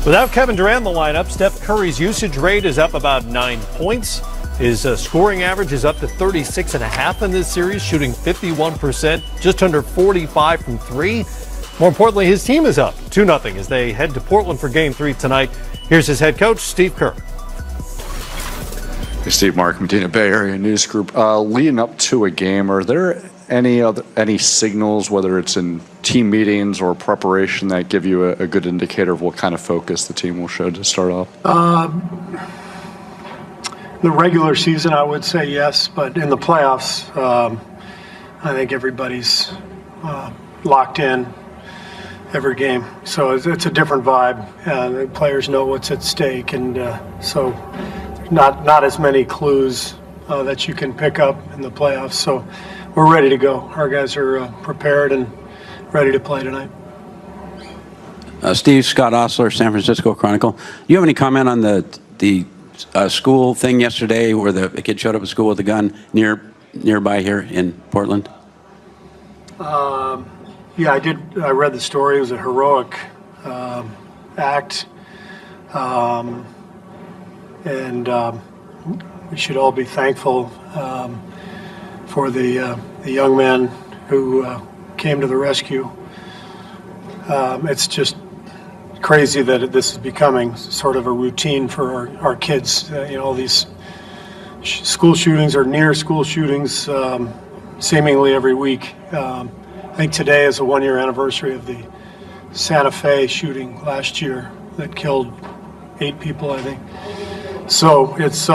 Without Kevin Durant in the lineup, Steph Curry's usage rate is up about 9 points. His scoring average is up to 36.5 in this series, shooting 51%, just under 45 from three. More importantly, his team is up 2-0 as they head to Portland for Game 3 tonight. Here's his head coach, Steve Kerr. Hey, Steve, Mark, Medina Bay Area News Group. Leading up to a game, are there any signals, whether it's in team meetings or preparation, that give you a good indicator of what kind of focus the team will show to start off? The regular season, I would say yes, but in the playoffs, I think everybody's locked in every game. So it's a different vibe. The players know what's at stake, and so not as many clues that you can pick up in the playoffs. So we're ready to go. Our guys are prepared and ready to play tonight. Steve, Scott Osler, San Francisco Chronicle. Do you have any comment on the school thing yesterday where the kid showed up at school with a gun nearby here in Portland? Yeah, I did. I read the story. It was a heroic act. And we should all be thankful for the young man who came to the rescue. It's just crazy that this is becoming sort of a routine for our kids. These school shootings or near school shootings seemingly every week. I think today is a one-year anniversary of the Santa Fe shooting last year that killed 8 people, I think. So it's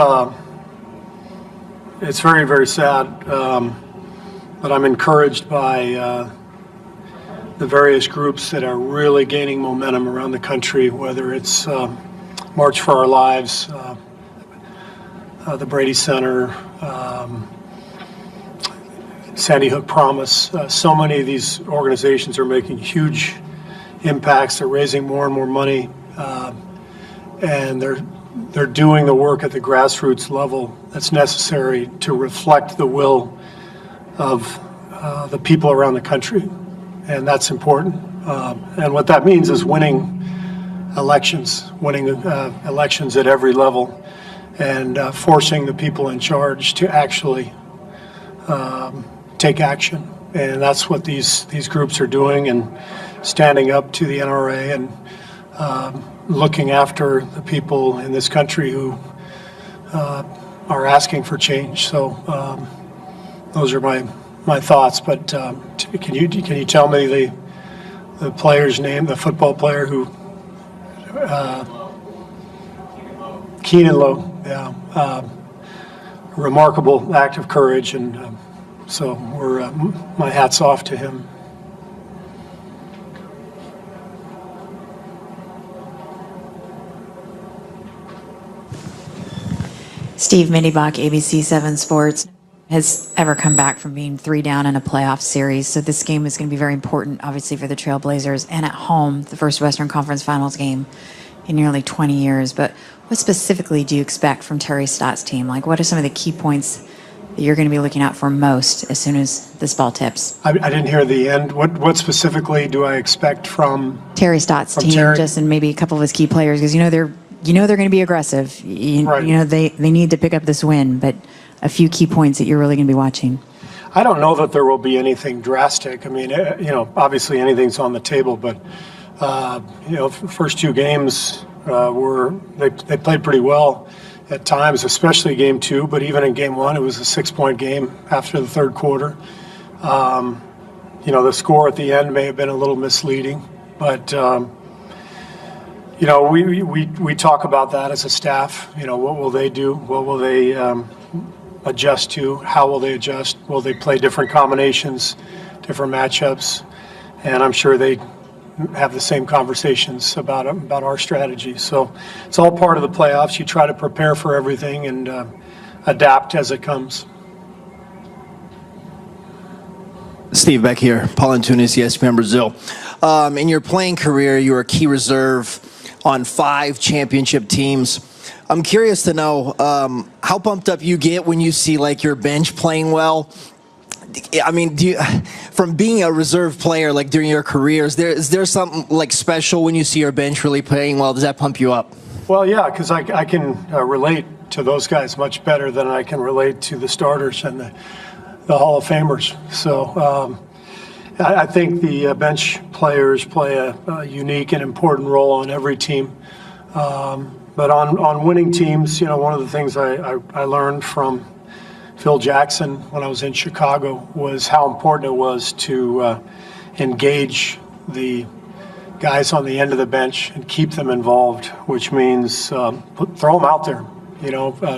very, very sad, but I'm encouraged by the various groups that are really gaining momentum around the country, whether it's March for Our Lives, the Brady Center, Sandy Hook Promise. So many of these organizations are making huge impacts. They're raising more and more money, and they're doing the work at the grassroots level that's necessary to reflect the will of the people around the country, and that's important. And what that means is winning elections at every level, and forcing the people in charge to actually take action. And that's what these groups are doing, and standing up to the NRA and looking after the people in this country who are asking for change. So those are my thoughts. But can you tell me the player's name, the football player who Keenan Lowe? Yeah, remarkable act of courage, and so my hat's off to him. Steve Mindybach, ABC 7 Sports, has ever come back from being 3 down in a playoff series. So this game is going to be very important, obviously, for the Trailblazers, and at home, the first Western Conference Finals game in nearly 20 years. But what specifically do you expect from Terry Stotts' team? Like, what are some of the key points that you're going to be looking out for most as soon as this ball tips? I didn't hear the end. What specifically do I expect from Terry Stotts' team, Terry? Just and maybe a couple of his key players, because they're going to be aggressive. Right. They need to pick up this win, but a few key points that you're really going to be watching. I don't know that there will be anything drastic. I mean, obviously anything's on the table, but first 2 games they played pretty well at times, especially game 2. But even in game 1, it was a 6-point game after the third quarter. The score at the end may have been a little misleading, but we talk about that as a staff. What will they do? What will they adjust to? How will they adjust? Will they play different combinations, different matchups? And I'm sure they have the same conversations about our strategy. So it's all part of the playoffs. You try to prepare for everything and adapt as it comes. Steve Beck here, Paul Antunes, ESPN Brazil. In your playing career, you were a key reserve on 5 championship teams. I'm curious to know how pumped up you get when you see your bench playing well. I mean, from being a reserve player, like during your career, is there something like special when you see your bench really playing well? Does that pump you up? Well, yeah, because I can relate to those guys much better than I can relate to the starters and the Hall of Famers. So I think the bench players play a unique and important role on every team. But on winning teams, one of the things I learned from Phil Jackson when I was in Chicago was how important it was to engage the guys on the end of the bench and keep them involved, which means throw them out there.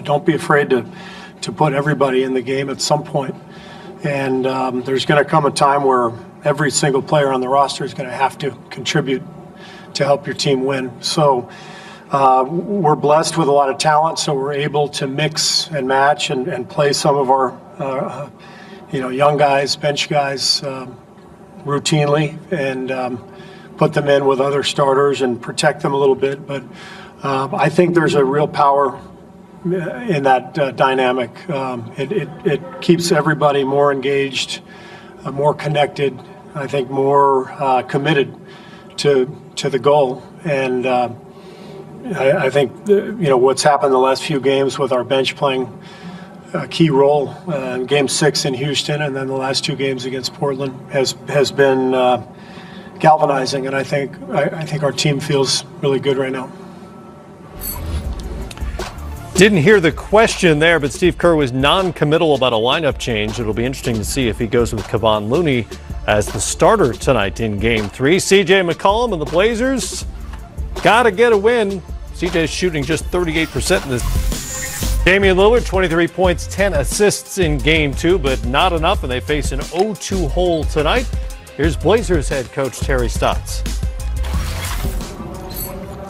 Don't be afraid to put everybody in the game at some point. And there's going to come a time where every single player on the roster is going to have to contribute to help your team win. So we're blessed with a lot of talent, so we're able to mix and match and play some of our young guys, bench guys routinely, and put them in with other starters and protect them a little bit. But I think there's a real power in that dynamic. It keeps everybody more engaged, more connected, I think more committed to the goal. And I think what's happened the last few games with our bench playing a key role in Game 6 in Houston and then the last 2 games against Portland has been galvanizing, and I think our team feels really good right now. Didn't hear the question there, but Steve Kerr was non-committal about a lineup change. It'll be interesting to see if he goes with Kevon Looney as the starter tonight in Game 3. CJ McCollum and the Blazers got to get a win. CJ's shooting just 38% in this. Damian Lillard, 23 points, 10 assists in Game 2, but not enough, and they face an 0-2 hole tonight. Here's Blazers head coach Terry Stotts.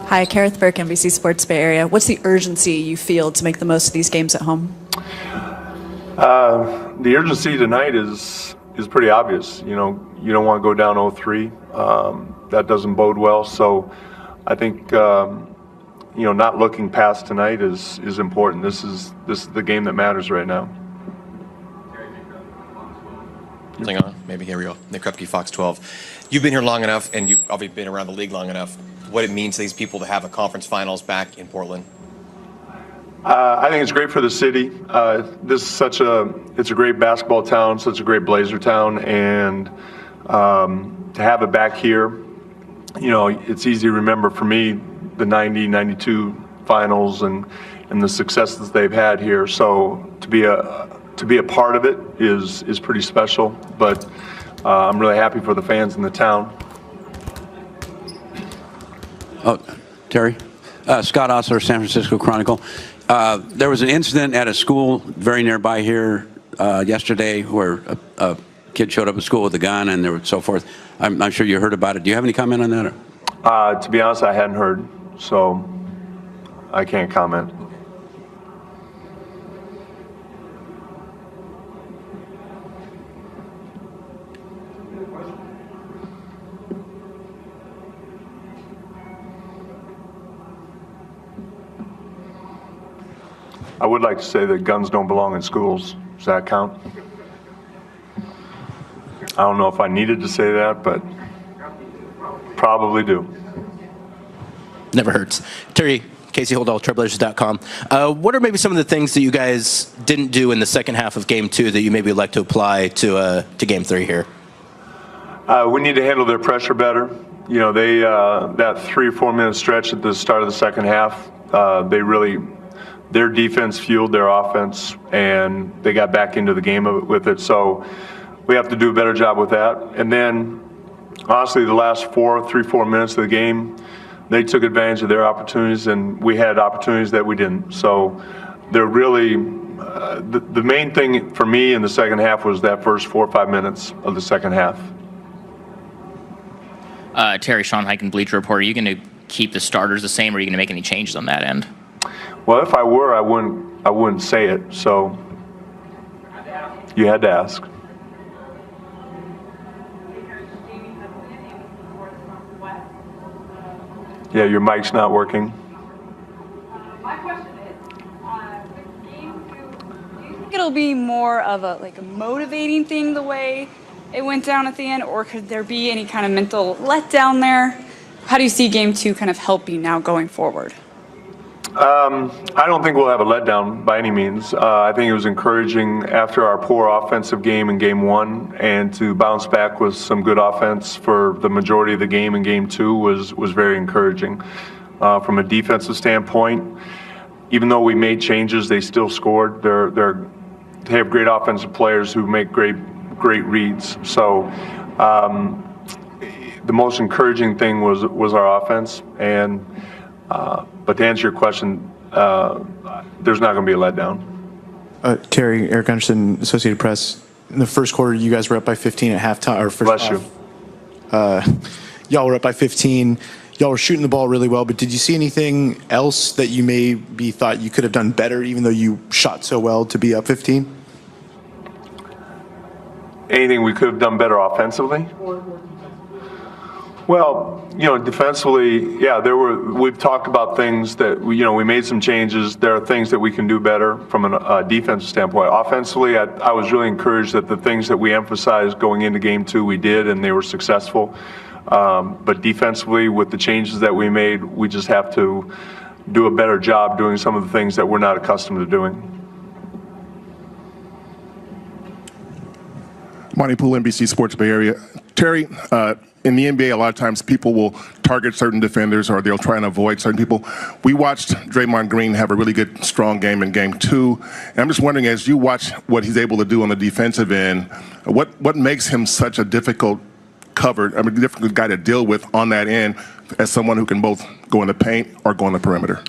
Hi, Kareth Burke, NBC Sports Bay Area. What's the urgency you feel to make the most of these games at home? The urgency tonight is pretty obvious. You don't want to go down 0-3. That doesn't bode well. So I think not looking past tonight is important. This is the game that matters right now. Hang on, maybe here we go. Nick Krupke, Fox 12. You've been here long enough, and you've obviously been around the league long enough. What it means to these people to have a conference finals back in Portland? I think it's great for the city. It's a great basketball town, such a great Blazer town, and to have it back here, it's easy to remember for me the 90, 92 finals and the successes they've had here. So to be a part of it is pretty special, but I'm really happy for the fans in the town. Oh, Terry? Scott Osler, San Francisco Chronicle. There was an incident at a school very nearby here yesterday where a kid showed up at school with a gun and there was so forth. I'm sure you heard about it. Do you have any comment on that? To be honest, I hadn't heard, so I can't comment. I would like to say that guns don't belong in schools. Does that count? I don't know if I needed to say that, but probably do. Never hurts. Terry, Casey Holdall, Trailblazers.com. What are maybe some of the things that you guys didn't do in the second half of Game 2 that you maybe would like to apply to Game 3 here? We need to handle their pressure better. They that 3 or 4 minute stretch at the start of the second half, their defense fueled their offense, and they got back into the game with it. So we have to do a better job with that. And then, honestly, the last 3-4 minutes of the game, they took advantage of their opportunities, and we had opportunities that we didn't. So they're really the main thing for me in the second half was that first 4 or 5 minutes of the second half. Terry, Sean Hyken, Bleacher Report. Are you going to keep the starters the same, or are you going to make any changes on that end? Well, if I were, I wouldn't say it. So you had to ask. Yeah, your mic's not working. My question is, with Game 2, do you think it'll be more of a motivating thing the way it went down at the end, or could there be any kind of mental letdown there? How do you see Game 2 kind of help you now going forward? I don't think we'll have a letdown by any means. I think it was encouraging after our poor offensive game in Game 1, and to bounce back with some good offense for the majority of the game in Game 2 was very encouraging. From a defensive standpoint, even though we made changes, they still scored. They have great offensive players who make great reads. So the most encouraging thing was our offense. And but to answer your question, there's not going to be a letdown. Terry, Eric Anderson, Associated Press. In the first quarter, you guys were up by 15 at halftime. Or first Bless half. you. Y'all were up by 15. Y'all were shooting the ball really well, but did you see anything else that you maybe thought you could have done better, even though you shot so well to be up 15? Anything we could have done better offensively? Well, defensively, yeah, we've talked about things that, we made some changes. There are things that we can do better from a defensive standpoint. Offensively, I was really encouraged that the things that we emphasized going into Game 2, we did, and they were successful. But defensively, with the changes that we made, we just have to do a better job doing some of the things that we're not accustomed to doing. Monty Poole, NBC Sports Bay Area. Terry, in the NBA, a lot of times people will target certain defenders or they'll try and avoid certain people. We watched Draymond Green have a really good, strong game in Game 2. And I'm just wondering, as you watch what he's able to do on the defensive end, what makes him such a difficult guy to deal with on that end as someone who can both go in the paint or go on the perimeter?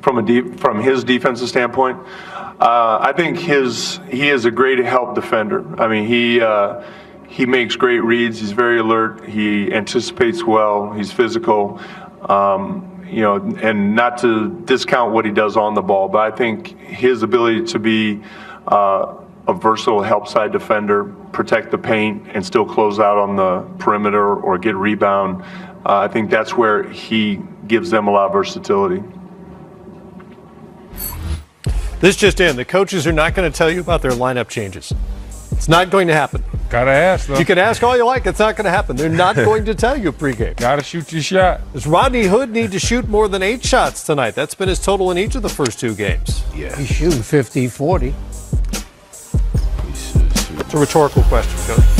From his defensive standpoint, I think he is a great help defender. I mean, he makes great reads. He's very alert. He anticipates well. He's physical. And not to discount what he does on the ball, but I think his ability to be a versatile help side defender, protect the paint, and still close out on the perimeter or get rebound, I think that's where he gives them a lot of versatility. This just in. The coaches are not going to tell you about their lineup changes. It's not going to happen. Gotta ask, though. You can ask all you like. It's not going to happen. They're not going to tell you pregame. Gotta shoot your shot. Does Rodney Hood need to shoot more than 8 shots tonight? That's been his total in each of the first 2 games. Yeah. He's shooting 50-40. It's a rhetorical question, Coach.